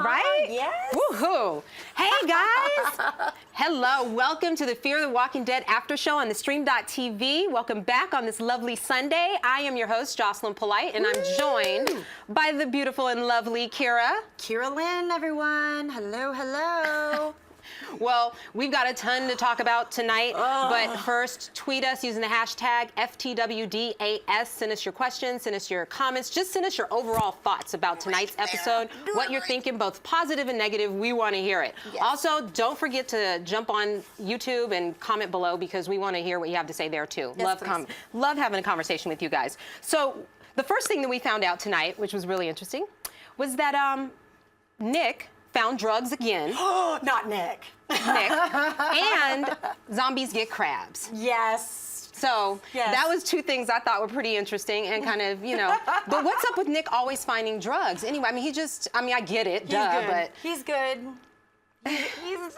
right? Yes. Woohoo! Hey guys! Hello, welcome to the Fear the Walking Dead after show on the Stream.tv. Welcome back on this lovely Sunday. I am your host, Jocelyn Polite, and I'm joined by the beautiful and lovely Kiyra. Kiyra Lynn, everyone. Hello, hello. Well, we've got a ton to talk about tonight, but first, tweet us using the hashtag FTWDAS. Send us your questions, send us your comments, just send us your overall thoughts about tonight's episode, what you're thinking, both positive and negative. We want to hear it. Yes. Also, don't forget to jump on YouTube and comment below because we want to hear what you have to say there too. Yes, Love having a conversation with you guys. So the first thing that we found out tonight, which was really interesting, was that Nick found drugs again. Not Nick. Nick. And zombies get crabs. Yes. So that was two things I thought were pretty interesting and kind of, but what's up with Nick always finding drugs? Anyway, I mean, I get it, but. He's good. He's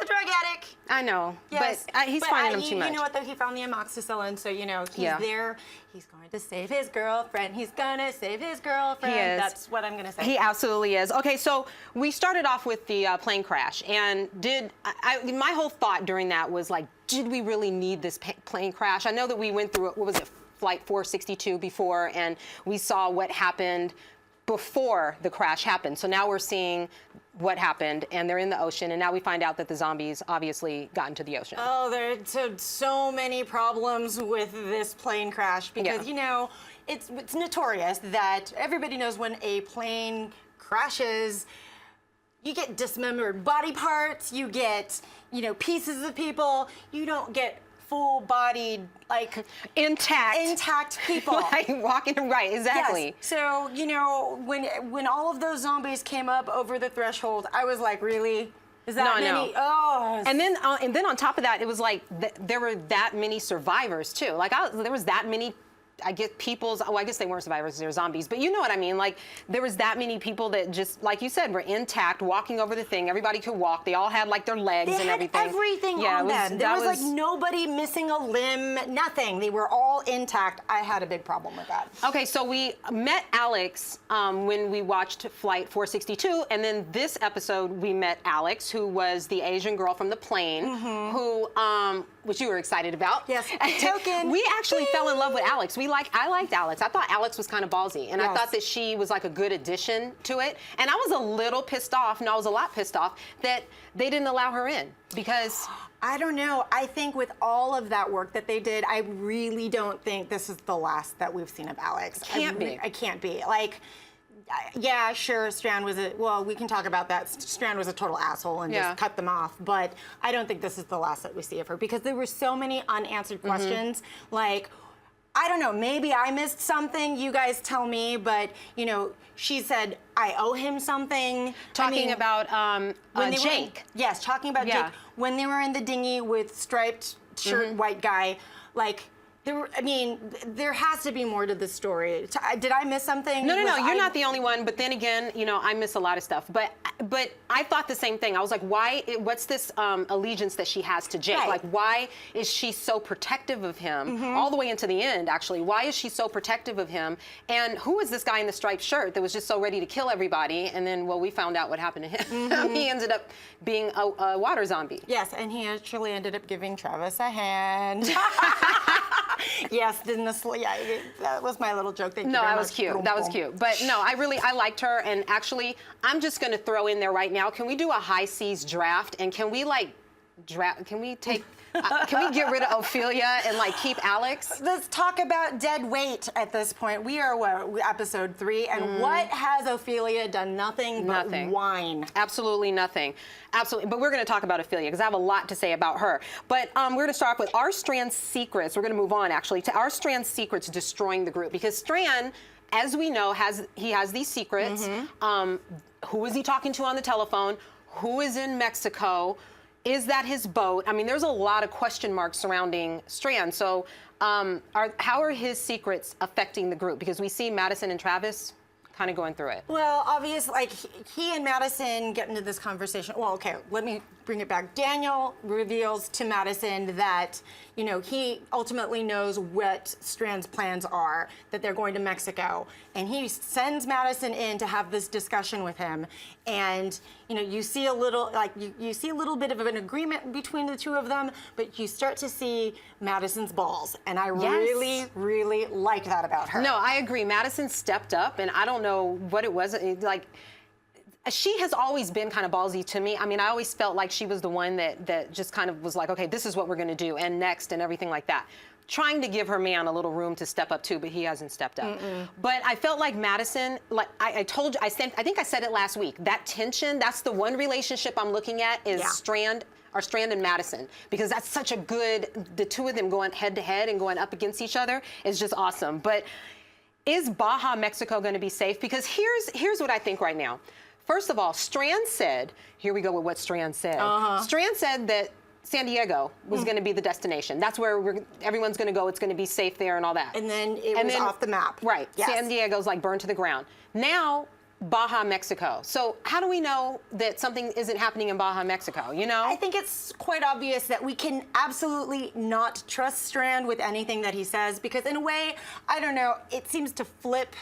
a drug addict. I know, yes. but he's finding them too much. You know what, though? He found the amoxicillin, so, he's there. He's going to save his girlfriend. He's going to save his girlfriend. He is. That's what I'm going to say. He absolutely is. Okay, so we started off with the plane crash, and my whole thought during that was like, did we really need this plane crash? I know that we went through, what was it, Flight 462 before, and we saw what happened before the crash happened. So now we're seeing what happened, and they're in the ocean, and now we find out that the zombies obviously got into the ocean. Oh, there's so many problems with this plane crash because, it's notorious that everybody knows when a plane crashes, you get dismembered body parts, you get, pieces of people, you don't get full-bodied, like intact people, like walking right, exactly. Yes. So when all of those zombies came up over the threshold, I was like, really? Is that many? No. Oh. And then on top of that, it was like there were that many survivors too. Like there was that many. I guess I guess they weren't survivors, they were zombies, but you know what I mean? Like, there was that many people that just, like you said, were intact, walking over the thing. Everybody could walk. They all had, like, their legs and everything. They had everything on them. There was, like, nobody missing a limb, nothing. They were all intact. I had a big problem with that. Okay, so we met Alex when we watched Flight 462, and then this episode we met Alex, who was the Asian girl from the plane, who, which you were excited about. Yes, token. We actually fell in love with Alex. I liked Alex. I thought Alex was kind of ballsy, and I thought that she was like a good addition to it. And I was a little pissed off, and I was a lot pissed off that they didn't allow her in because. I don't know. I think with all of that work that they did, I really don't think this is the last that we've seen of Alex. I can't be. Like, yeah, sure, Strand was we can talk about that. Strand was a total asshole and just cut them off. But I don't think this is the last that we see of her because there were so many unanswered questions. Like, I don't know, maybe I missed something, you guys tell me, but, she said, I owe him something. Talking about Jake. Yes, talking about Jake. When they were in the dinghy with striped shirt, white guy, like, there has to be more to the story. Did I miss something? No, you're not the only one. But then again, I miss a lot of stuff. But I thought the same thing. I was like, what's this allegiance that she has to Jake? Right. Like, why is she so protective of him all the way into the end, actually? Why is she so protective of him? And who is this guy in the striped shirt that was just so ready to kill everybody? And then, we found out what happened to him. He ended up being a water zombie. Yes, and he actually ended up giving Travis a hand. Yes, that was my little joke. Thank you very much. That was cute. That was cute. But no, I liked her. And actually, I'm just going to throw in there right now. Can we do a high seas draft? And can we can we get rid of Ophelia and keep Alex? Let's talk about dead weight at this point. We are episode 3, and what has Ophelia done? Nothing but whine. Absolutely nothing. Absolutely. But we're going to talk about Ophelia because I have a lot to say about her. But we're going to start off with our Strand secrets. We're going to move on actually to our Strand secrets destroying the group because Strand, as we know, has these secrets. Who is he talking to on the telephone? Who is in Mexico? Is that his boat? I mean, there's a lot of question marks surrounding Strand. So how are his secrets affecting the group? Because we see Madison and Travis kind of going through it. Well, obviously, like he and Madison get into this conversation. Well, okay, let me bring it back. Daniel reveals to Madison that, you know, he ultimately knows what Strand's plans are, that they're going to Mexico. And he sends Madison in to have this discussion with him. And, you know, you see a little, like, you see a little bit of an agreement between the two of them, but you start to see Madison's balls. And I really, really like that about her. No, I agree. Madison stepped up, and I don't know what it was. Like, she has always been kind of ballsy to me. I mean, I always felt like she was the one that just kind of was like, okay, this is what we're going to do, and next, and everything like that. Trying to give her man a little room to step up too, but he hasn't stepped up. But I felt like Madison, like I told you, I think I said it last week, that tension, that's the one relationship I'm looking at is Strand and Madison, because that's such a good, the two of them going head to head and going up against each other is just awesome. But is Baja, Mexico going to be safe? Because here's what I think right now. First of all, Strand said, here we go with what Strand said. Strand said that San Diego was going to be the destination. That's where everyone's going to go. It's going to be safe there and all that. And then it was off the map. Right. Yes. San Diego's like burned to the ground. Now, Baja, Mexico. So how do we know that something isn't happening in Baja, Mexico, you know? I think it's quite obvious that we can absolutely not trust Strand with anything that he says, because in a way, I don't know, it seems to flip.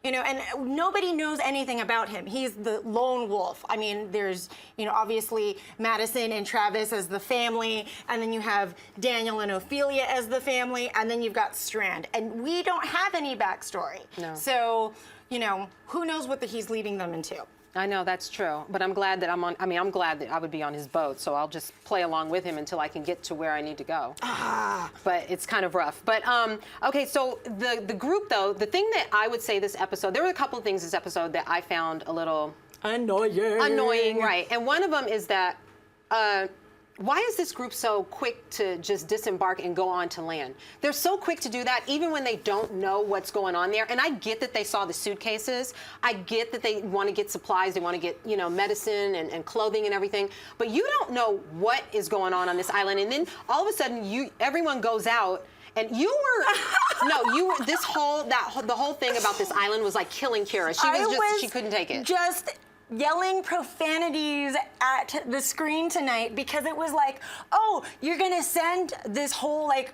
You know, and nobody knows anything about him. He's the lone wolf. I mean, there's, you know, obviously Madison and Travis as the family, and then you have Daniel and Ophelia as the family, and then you've got Strand. And we don't have any backstory. No. So, you know, who knows what he's leading them into. I know, that's true. But I'm glad that I'm glad that I would be on his boat, so I'll just play along with him until I can get to where I need to go. But it's kind of rough. But, okay, so the group, though, the thing that I would say this episode, there were a couple of things this episode that I found a little... Annoying, right. And one of them is that... why is this group so quick to just disembark and go on to land? They're so quick to do that even when they don't know what's going on there. And I get that they saw the suitcases. I get that they want to get supplies. They want to get, you know, medicine and clothing and everything. But you don't know what is going on this island. And then all of a sudden, everyone goes out. And you were, the whole thing about this island was like killing Kiyra. She couldn't take it. Just yelling profanities at the screen tonight because it was like, oh, you're gonna send this whole, like,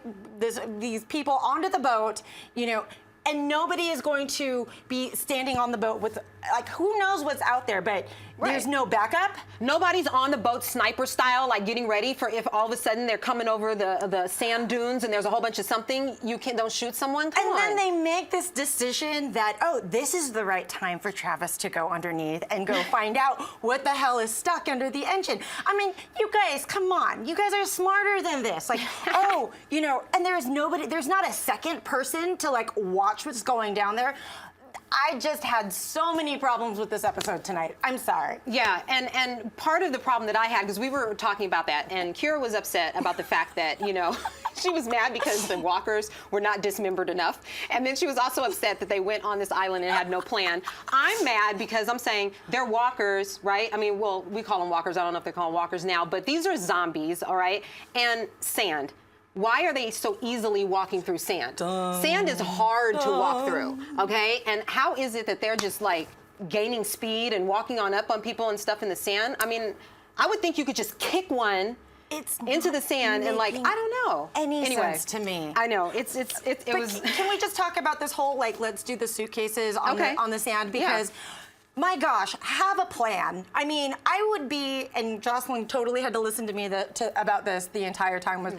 these people onto the boat, you know, and nobody is going to be standing on the boat with, like, who knows what's out there, but there's no backup. Nobody's on the boat sniper style, like getting ready for if all of a sudden they're coming over the sand dunes and there's a whole bunch of something, don't shoot someone, come on. And then they make this decision that, oh, this is the right time for Travis to go underneath and go find out what the hell is stuck under the engine. I mean, you guys, come on. You guys are smarter than this. Like, oh, you know, and there's not a second person to, like, watch what's going down there. I just had so many problems with this episode tonight. I'm sorry. Yeah, and part of the problem that I had, because we were talking about that, and Kiyra was upset about the fact that, you know, she was mad because the walkers were not dismembered enough. And then she was also upset that they went on this island and had no plan. I'm mad because I'm saying they're walkers, right? I mean, well, we call them walkers. I don't know if they call them walkers now, but these are zombies, all right? And sand. Why are they so easily walking through sand? Sand is hard to walk through, okay? And how is it that they're just like gaining speed and walking on up on people and stuff in the sand? I mean, I would think you could just kick one into the sand and, like, I don't know. Anyway, sense to me. I know, it was. Can we just talk about this whole, like, let's do the suitcases on the sand, because my gosh, have a plan. I mean, I would be, and Jocelyn totally had to listen to me about this the entire time, was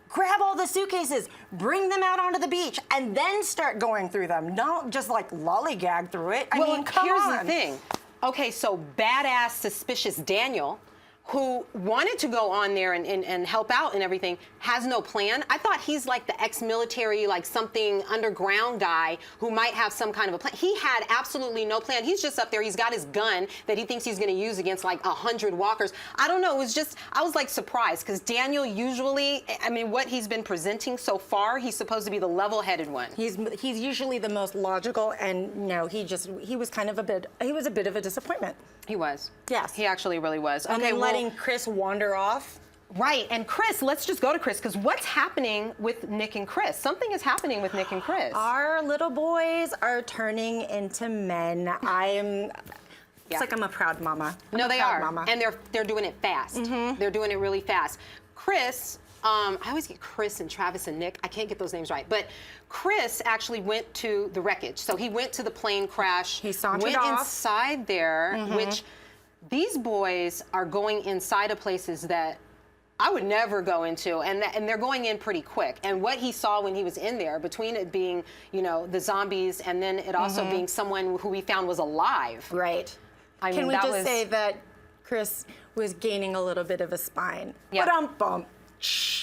grab all the suitcases, bring them out onto the beach, and then start going through them. Don't just, like, lollygag through it. I mean, come on. Here's the thing. Okay, so badass, suspicious Daniel, who wanted to go on there and help out and everything, has no plan. I thought he's like the ex-military, like something underground guy who might have some kind of a plan. He had absolutely no plan. He's just up there. He's got his gun that he thinks he's going to use against like 100 walkers. I don't know. It was just, I was like surprised because Daniel usually, I mean, what he's been presenting so far, he's supposed to be the level-headed one. He's usually the most logical, and no, he was kind of a bit of a disappointment. He was. Yes. He actually really was. And then letting Chris wander off. Right, and Chris, let's just go to Chris, because what's happening with Nick and Chris? Something is happening with Nick and Chris. Our little boys are turning into men. It's like I'm a proud mama. No, they are, and they're doing it fast. They're doing it really fast. Chris, I always get Chris and Travis and Nick. I can't get those names right, but Chris actually went to the wreckage. So he went to the plane crash. He sauntered went off. inside there, which these boys are going inside of places that I would never go into, and they're going in pretty quick. And what he saw when he was in there, between it being, the zombies, and then it also being someone who we found was alive. Right. Can we just say that Chris was gaining a little bit of a spine? Yeah. Ba-dum-bum.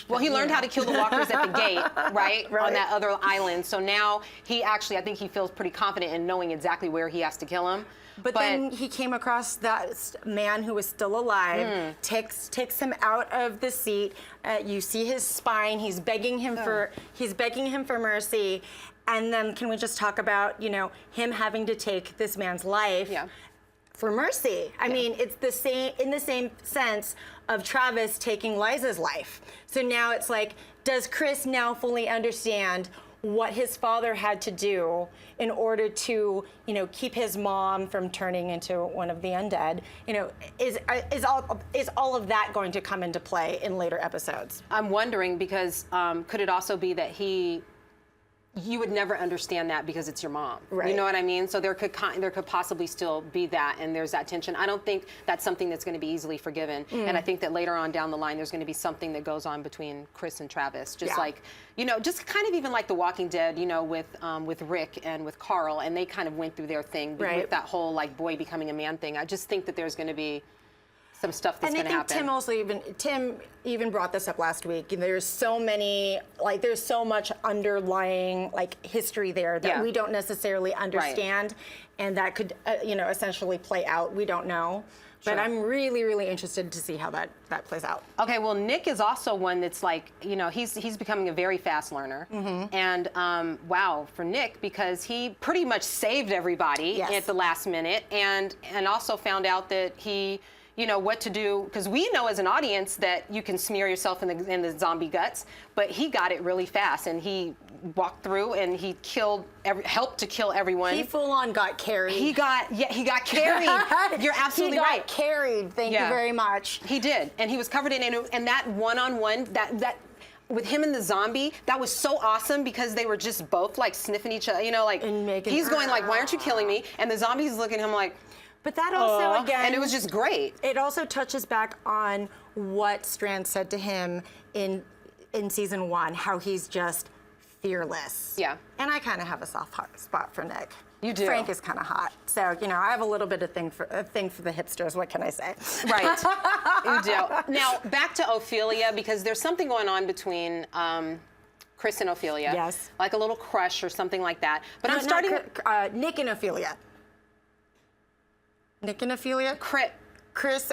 Well, he learned how to kill the walkers at the gate, right? On that other island. So now I think he feels pretty confident in knowing exactly where he has to kill him. But then he came across that man who was still alive, takes him out of the seat. You see his spine. He's begging him for mercy. And then can we just talk about him having to take this man's life for mercy? I mean, it's the same in the same sense of Travis taking Liza's life. So now it's like, does Chris now fully understand what his father had to do in order to, keep his mom from turning into one of the undead? Is all of that going to come into play in later episodes? I'm wondering because could it also be that you would never understand that because it's your mom. Right. You know what I mean? So there could possibly still be that, and there's that tension. I don't think that's something that's going to be easily forgiven. And I think that later on down the line, there's going to be something that goes on between Chris and Travis. Just like, just kind of even like The Walking Dead, with Rick and with Carl, and they kind of went through their thing with that whole like boy becoming a man thing. I just think that there's going to be some stuff that's going to happen. And I think Tim even brought this up last week. There's so much underlying history there that we don't necessarily understand, and that could essentially play out. We don't know. But I'm really, really interested to see how that plays out. Okay, well, Nick is also one that's like, he's becoming a very fast learner. And wow, for Nick, because he pretty much saved everybody at the last minute, and also found out that he what to do, because we know as an audience that you can smear yourself in the zombie guts, but he got it really fast, and he walked through and he helped to kill everyone. He full on got carried. He got carried. You're absolutely right. He got carried. Thank you very much. He did, and he was covered in it, and that one-on-one, that with him and the zombie, that was so awesome because they were just both like sniffing each other, and he's going like, why aren't you killing me? And the zombie's looking at him like, but that also, again... And it was just great. It also touches back on what Strand said to him in season 1, how he's just fearless. Yeah. And I kind of have a soft spot for Nick. You do. Frank is kind of hot. So, I have a little bit of thing for the hipsters. What can I say? Right. You do. Now, back to Ophelia, because there's something going on between... Chris and Ophelia. Yes. Like a little crush or something like that. But I'm starting... Nick and Ophelia. Nick and Ophelia? Chris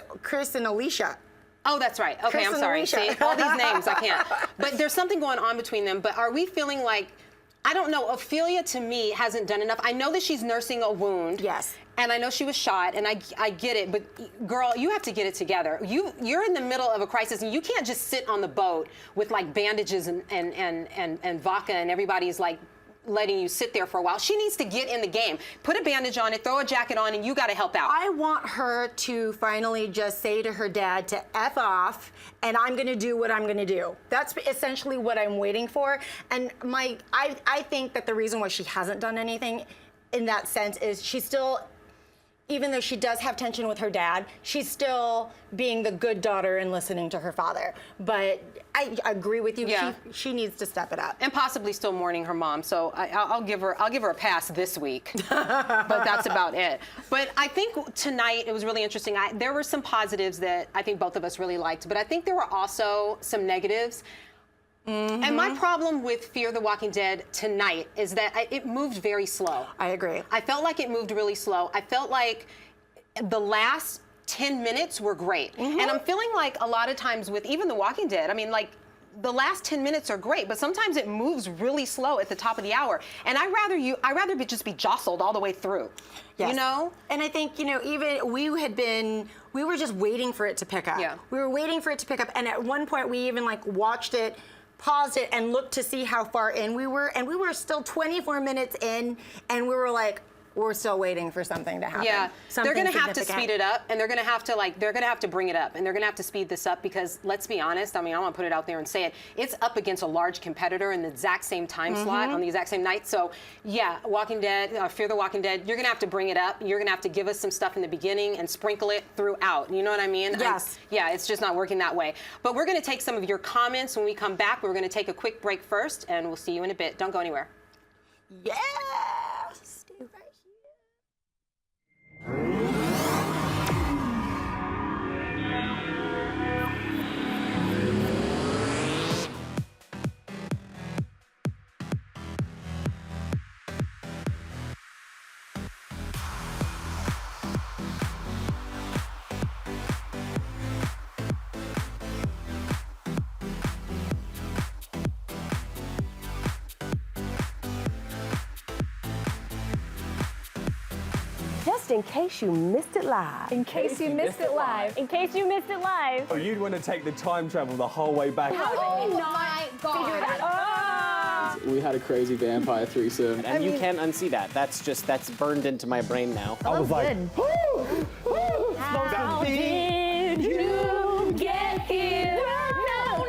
and Alicia. Oh, that's right. Okay, Chris I'm and sorry. Alicia. See, all these names, I can't. But there's something going on between them. But are we feeling like, I don't know, Ophelia to me hasn't done enough. I know that she's nursing a wound. Yes. And I know she was shot, and I get it. But girl, you have to get it together. You're in the middle of a crisis, and you can't just sit on the boat with like bandages and vodka, and everybody's like letting you sit there for a while. She needs to get in the game. Put a bandage on it, throw a jacket on, and you got to help out. I want her to finally just say to her dad to F off, and I'm going to do what I'm going to do. That's essentially what I'm waiting for. And I think that the reason why she hasn't done anything in that sense is she's still, even though she does have tension with her dad, she's still being the good daughter and listening to her father. But I agree with you. Yeah. She needs to step it up. And possibly still mourning her mom. So I'll give her a pass this week. But that's about it. But I think tonight it was really interesting. There were some positives that I think both of us really liked, but I think there were also some negatives. And my problem with Fear the Walking Dead tonight is that it moved very slow. I agree. I felt like it moved really slow. I felt like the last 10 minutes were great. And I'm feeling like a lot of times with even The Walking Dead, I mean, like, the last 10 minutes are great, but sometimes it moves really slow at the top of the hour. And I'd rather just be jostled all the way through. Yes. You know? And I think, even we were just waiting for it to pick up. Yeah. We were waiting for it to pick up, and at one point we even watched it, paused it, and looked to see how far in we were, and we were still 24 minutes in, and we were like, we're still waiting for something to happen. Yeah, Something they're going to have to significant. speed it up, and they're going to have to bring it up, and they're going to have to speed this up because let's be honest. I mean, I want to put it out there and say it. It's up against a large competitor in the exact same time slot on the exact same night. So, yeah, Walking Dead, Fear the Walking Dead. You're going to have to bring it up. You're going to have to give us some stuff in the beginning and sprinkle it throughout. You know what I mean? Yes. Yeah, it's just not working that way. But we're going to take some of your comments when we come back. We're going to take a quick break first, and we'll see you in a bit. Don't go anywhere. Yeah. Stay right here. Just in case you missed it live. In case you missed it live. In case you missed it live. Oh, you'd want to take the time travel the whole way back. Oh my God. We had a crazy vampire threesome. And you can't unsee that. That's burned into my brain now. I was like, How did you get here? No.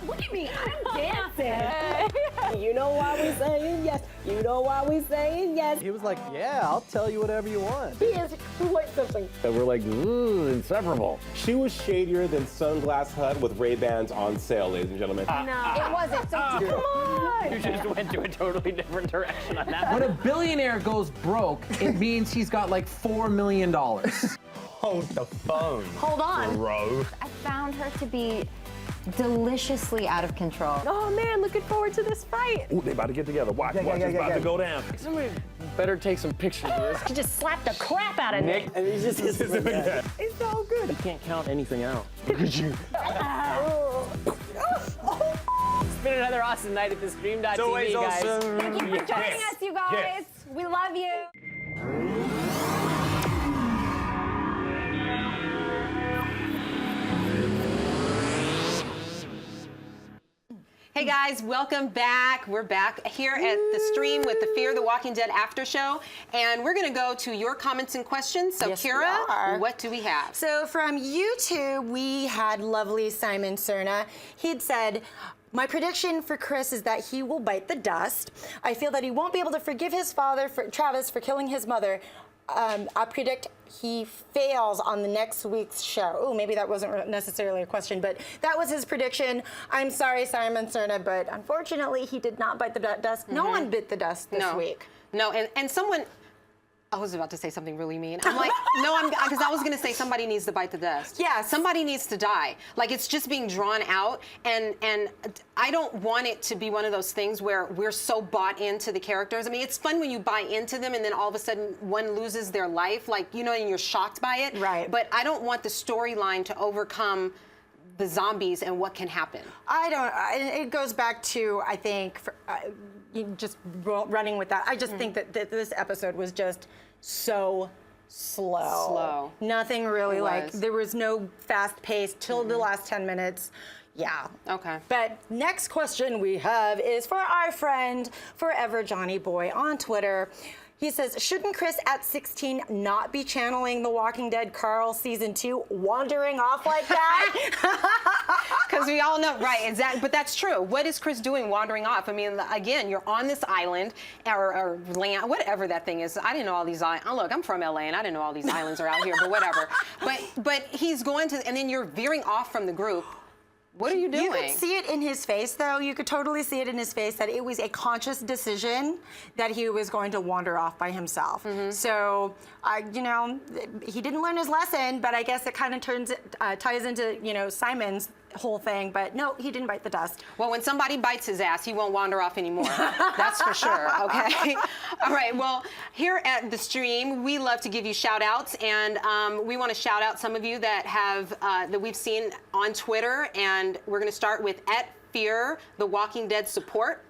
Look at me. I'm dancing. You know why we saying yes. You know why we saying yes. He was like, yeah, I'll tell you whatever you want. He is like something. we're like, inseparable. She was shadier than Sunglass Hut with Ray-Bans on sale, ladies and gentlemen. It wasn't. So come on. You just went to a totally different direction on that. When a billionaire goes broke, it means he's got like $4 million. Hold the phone, Hold on. bro. I found her to be deliciously out of control. Oh man, looking forward to this fight. Ooh, they about to get together. Watch, it's about to go down. Somebody better take some pictures of this. She just slapped the crap out of Nick. And he's just It's so good. You can't count anything out. Look at you. It's been another awesome night at the Stream.tv, always guys. awesome. Thank you for joining us, you guys. Yes. We love you. Hey guys, welcome back. We're back here at the stream with the Fear the Walking Dead after show, and we're going to go to your comments and questions. So, Yes, we Kira, are. what do we have? So from YouTube, we had lovely Simon Cerna. He'd said, my prediction for Chris is that he will bite the dust. I feel that he won't be able to forgive his father, Travis, for killing his mother. I predict he fails on the next week's show. Oh, maybe that wasn't necessarily a question, but that was his prediction. I'm sorry, Simon Cerna, but unfortunately, he did not bite the dust. No one bit the dust this week. No, and someone, I was about to say something really mean. I'm like, no, because I was going to say somebody needs to bite the dust. Yeah. Somebody needs to die. Like, it's just being drawn out, and I don't want it to be one of those things where we're so bought into the characters. I mean, it's fun when you buy into them and then all of a sudden one loses their life, like, and you're shocked by it. Right. But I don't want the storyline to overcome the zombies and what can happen. It goes back to, I think, just running with that. I just think that this episode was just so slow. Nothing really there was no fast pace till the last 10 minutes. Yeah. Okay. But next question we have is for our friend Forever Johnny Boy on Twitter. He says, shouldn't Chris at 16 not be channeling The Walking Dead Carl season 2, wandering off like that? Because we all know, right, exactly. But that's true. What is Chris doing wandering off? I mean, again, you're on this island or land, whatever that thing is. I didn't know all these islands. Oh, look, I'm from LA and I didn't know all these islands are out here, but whatever. But he's going to, and then you're veering off from the group. What are you doing? You could see it in his face, though. You could totally see it in his face that it was a conscious decision that he was going to wander off by himself. So, he didn't learn his lesson, but I guess it kind of ties into, Simon's whole thing. But no, he didn't bite the dust. Well, when somebody bites his ass, he won't wander off anymore. That's for sure, okay? All right, well, here at the stream, we love to give you shout outs, and we want to shout out some of you that have that we've seen on Twitter, and we're going to start with Fear the Walking Dead support.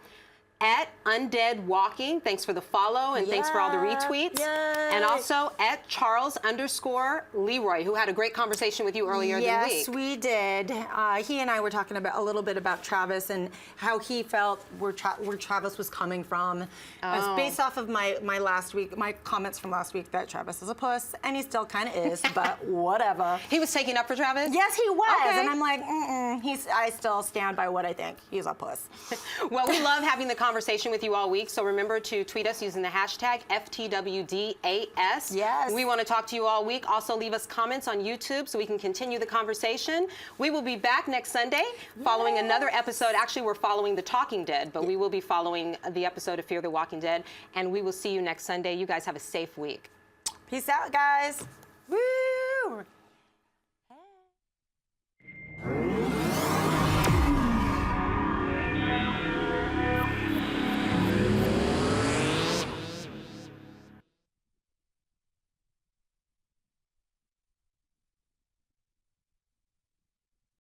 At Undead Walking, thanks for the follow and thanks for all the retweets. Yay. And also at Charles_Leroy, who had a great conversation with you earlier this week. Yes, we did. He and I were talking about a little bit about Travis and how he felt where Travis was coming from. Based off of my comments from last week that Travis is a puss, and he still kind of is, but whatever. He was taking up for Travis? Yes, he was, Okay. and I'm like, I still stand by what I think. He's a puss. Well, we love having the conversation with you all week, so remember to tweet us using the hashtag FTWDAS. Yes. We want to talk to you all week. Also, leave us comments on YouTube so we can continue the conversation. We will be back next Sunday following another episode. Actually, we're following The Talking Dead, but we will be following the episode of Fear the Walking Dead, and we will see you next Sunday. You guys have a safe week. Peace out, guys. Woo!